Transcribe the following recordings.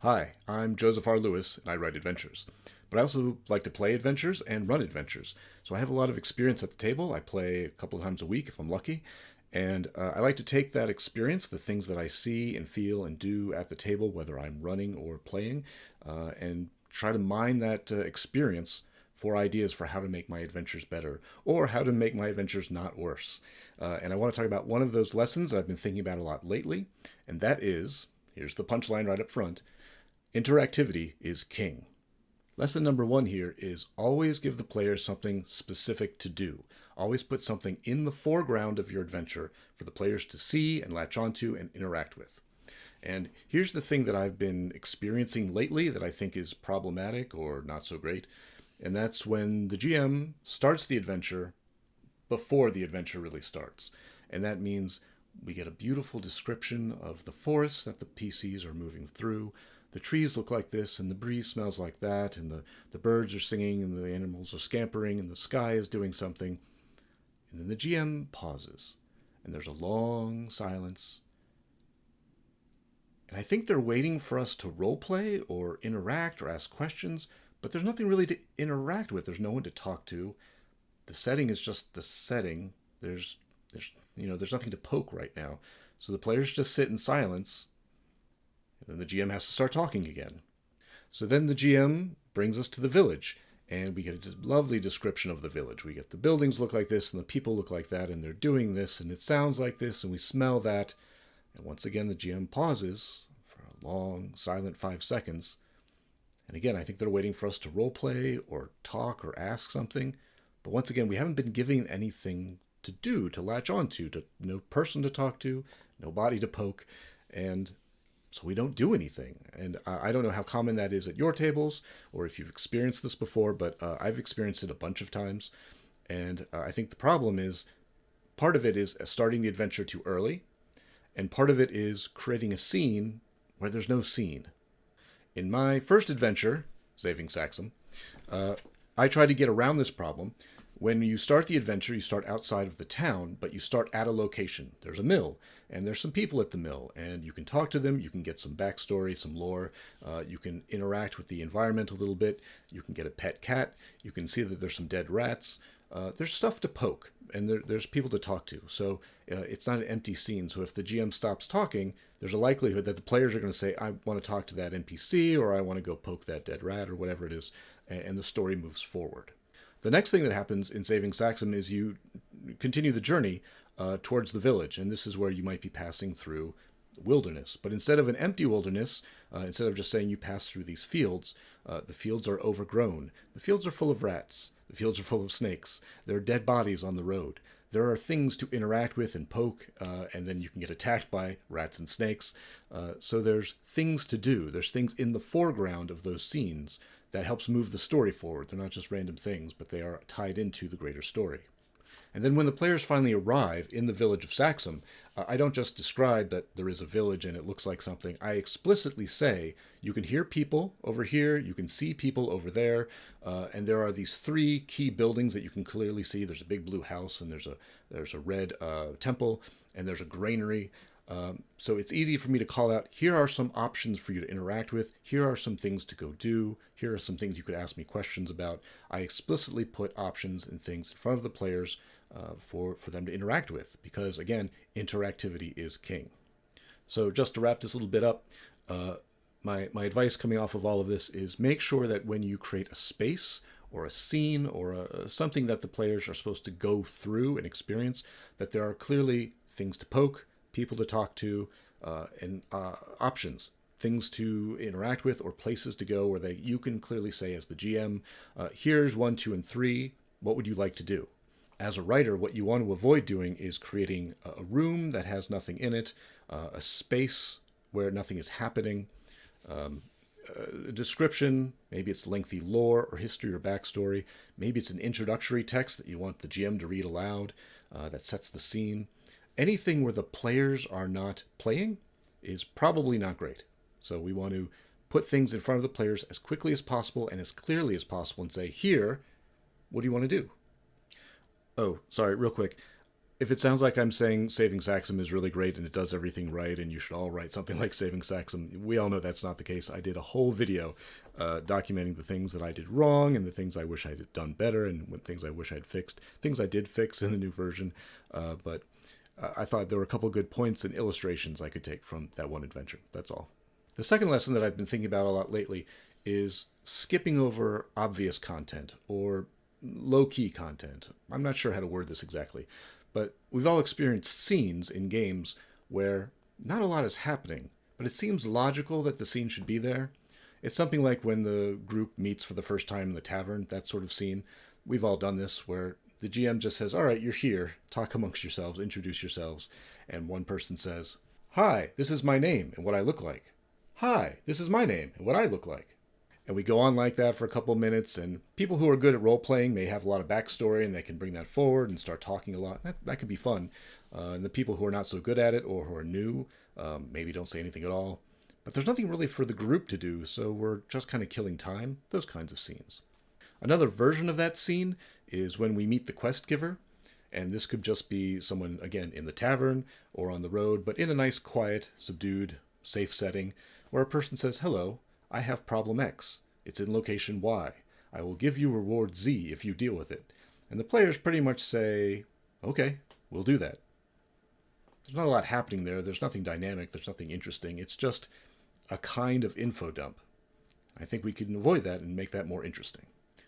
Hi, I'm josephrlewis, and I write adventures. But I also like to play adventures and run adventures. So I have a lot of experience at the table. I play a couple of times a week if I'm lucky. And I like to take that experience, the things that I see and feel and do at the table, whether I'm running or playing, and try to mine that experience for ideas for how to make my adventures better or how to make my adventures not worse. And I want to talk about one of those lessons that I've been thinking about a lot lately, and that is here's the punchline right up front: interactivity is king. Lesson number one here is always give the players something specific to do. Always put something in the foreground of your adventure for the players to see and latch onto and interact with. And here's the thing that I've been experiencing lately that I think is problematic or not so great, and that's when the GM starts the adventure before the adventure really starts. And that means we get a beautiful description of the forest that the PCs are moving through. The trees look like this, and the breeze smells like that, and the birds are singing, and the animals are scampering, and the sky is doing something. And then the GM pauses, and there's a long silence. And I think they're waiting for us to roleplay or interact or ask questions, but there's nothing really to interact with. There's no one to talk to. The setting is just the setting. There's nothing to poke right now. So the players just sit in silence, and then the GM has to start talking again. So then the GM brings us to the village, and we get a lovely description of the village. We get the buildings look like this, and the people look like that, and they're doing this, and it sounds like this, and we smell that. And once again, the GM pauses for a long, silent 5 seconds. And again, I think they're waiting for us to roleplay or talk or ask something. But once again, we haven't been given anything to do, to latch onto, no person to talk to, no body to poke, and so we don't do anything. And I don't know how common that is at your tables or if you've experienced this before, but I've experienced it a bunch of times. And I think the problem is part of it is starting the adventure too early, and part of it is creating a scene where there's no scene. In my first adventure, Saving Saxum, I tried to get around this problem. When you start the adventure, you start outside of the town, but you start at a location. There's a mill, and there's some people at the mill, and you can talk to them, you can get some backstory, some lore, you can interact with the environment a little bit, you can get a pet cat, you can see that there's some dead rats. There's stuff to poke, and there's people to talk to. So it's not an empty scene. So if the GM stops talking, there's a likelihood that the players are going to say, I want to talk to that NPC, or I want to go poke that dead rat, or whatever it is, and the story moves forward. The next thing that happens in Saving Saxum is you continue the journey towards the village, and this is where you might be passing through wilderness. But instead of an empty wilderness, instead of just saying you pass through these fields, the fields are overgrown. The fields are full of rats. The fields are full of snakes. There are dead bodies on the road. There are things to interact with and poke, and then you can get attacked by rats and snakes. So there's things to do. There's things in the foreground of those scenes that helps move the story forward. They're not just random things, but they are tied into the greater story. And then when the players finally arrive in the village of Saxum, I don't just describe that there is a village and it looks like something. I explicitly say you can hear people over here, you can see people over there, and there are these three key buildings that you can clearly see. There's a big blue house, and there's a red temple, and there's a granary. So it's easy for me to call out, here are some options for you to interact with, here are some things to go do, here are some things you could ask me questions about. I explicitly put options and things in front of the players for them to interact with, because again, interactivity is king. So just to wrap this little bit up, my advice coming off of all of this is make sure that when you create a space or a scene or something that the players are supposed to go through and experience, that there are clearly things to poke, people to talk to, and options, things to interact with or places to go where you can clearly say as the GM, here's 1, 2, and 3, what would you like to do? As a writer, what you want to avoid doing is creating a room that has nothing in it, a space where nothing is happening, a description, maybe it's lengthy lore or history or backstory, maybe it's an introductory text that you want the GM to read aloud that sets the scene. Anything where the players are not playing is probably not great. So we want to put things in front of the players as quickly as possible and as clearly as possible and say, here, what do you want to do? Oh, sorry, real quick. If it sounds like I'm saying Saving Saxum is really great and it does everything right and you should all write something like Saving Saxum, we all know that's not the case. I did a whole video documenting the things that I did wrong and the things I wish I had done better and things I wish I'd fixed. Things I did fix in the new version, but I thought there were a couple good points and illustrations I could take from that one adventure. That's all. The second lesson that I've been thinking about a lot lately is skipping over obvious content or low-key content. I'm not sure how to word this exactly, but we've all experienced scenes in games where not a lot is happening, but it seems logical that the scene should be there. It's something like when the group meets for the first time in the tavern, that sort of scene. We've all done this, where the GM just says, all right, you're here, talk amongst yourselves, introduce yourselves, and one person says, hi, this is my name and what I look like. Hi, this is my name and what I look like. And we go on like that for a couple of minutes, and people who are good at role-playing may have a lot of backstory, and they can bring that forward and start talking a lot. That could be fun. And the people who are not so good at it or who are new maybe don't say anything at all. But there's nothing really for the group to do, so we're just kind of killing time, those kinds of scenes. Another version of that scene is when we meet the quest giver, and this could just be someone, again, in the tavern or on the road, but in a nice, quiet, subdued, safe setting, where a person says, hello, I have problem X. It's in location Y. I will give you reward Z if you deal with it. And the players pretty much say, okay, we'll do that. There's not a lot happening there. There's nothing dynamic. There's nothing interesting. It's just a kind of info dump. I think we can avoid that and make that more interesting.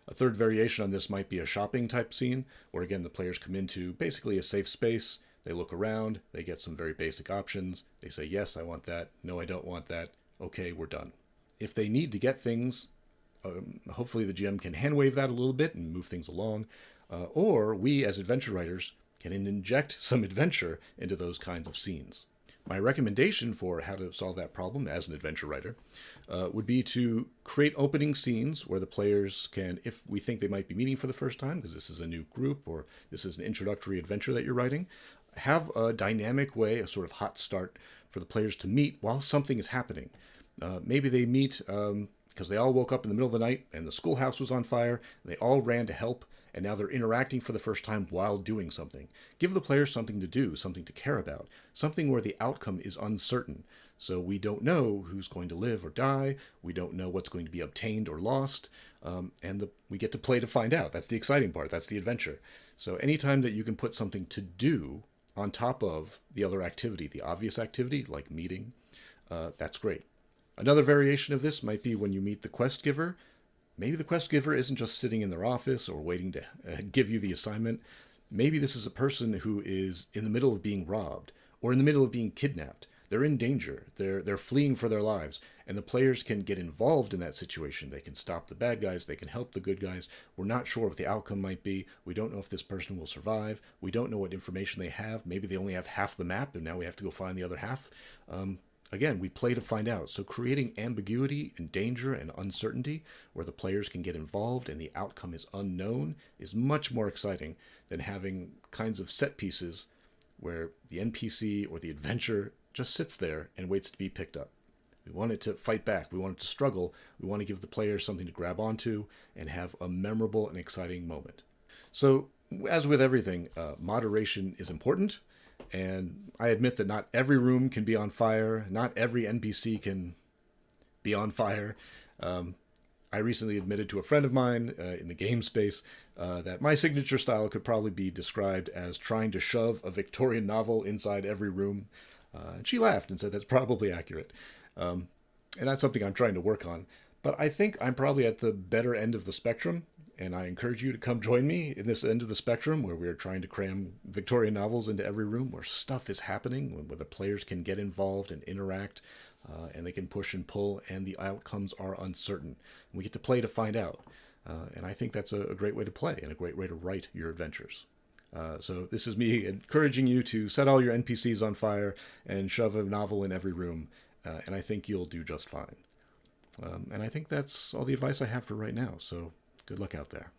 A third variation on this might be a shopping type scene, where again the players come into basically a safe space. They look around. They get some very basic options. They say, yes, I want that. No, I don't want that. Okay, we're done. If they need to get things, hopefully the GM can handwave that a little bit and move things along. Or we, as adventure writers, can inject some adventure into those kinds of scenes. My recommendation for how to solve that problem as an adventure writer would be to create opening scenes where the players can, if we think they might be meeting for the first time, because this is a new group or this is an introductory adventure that you're writing, have a dynamic way, a sort of hot start for the players to meet while something is happening. Maybe they meet because they all woke up in the middle of the night and the schoolhouse was on fire. They all ran to help, and now they're interacting for the first time while doing something. Give the players something to do, something to care about, something where the outcome is uncertain. So we don't know who's going to live or die. We don't know what's going to be obtained or lost. We get to play to find out. That's the exciting part. That's the adventure. So anytime that you can put something to do on top of the other activity, the obvious activity, like meeting, that's great. Another variation of this might be when you meet the quest giver. Maybe the quest giver isn't just sitting in their office or waiting to give you the assignment. Maybe this is a person who is in the middle of being robbed or in the middle of being kidnapped. They're in danger. They're fleeing for their lives. And the players can get involved in that situation. They can stop the bad guys. They can help the good guys. We're not sure what the outcome might be. We don't know if this person will survive. We don't know what information they have. Maybe they only have half the map and now we have to go find the other half. Again, we play to find out. So creating ambiguity and danger and uncertainty where the players can get involved and the outcome is unknown is much more exciting than having kinds of set pieces where the NPC or the adventure just sits there and waits to be picked up. We want it to fight back. We want it to struggle. We want to give the players something to grab onto and have a memorable and exciting moment. So, as with everything, moderation is important. And I admit that not every room can be on fire. Not every NPC can be on fire. I recently admitted to a friend of mine in the game space that my signature style could probably be described as trying to shove a Victorian novel inside every room. And she laughed and said that's probably accurate. And that's something I'm trying to work on. But I think I'm probably at the better end of the spectrum. And I encourage you to come join me in this end of the spectrum where we're trying to cram Victorian novels into every room, where stuff is happening, where the players can get involved and interact, and they can push and pull, and the outcomes are uncertain. And we get to play to find out. And I think that's a great way to play and a great way to write your adventures. So this is me encouraging you to set all your NPCs on fire and shove a novel in every room, and I think you'll do just fine. And I think that's all the advice I have for right now, so good luck out there.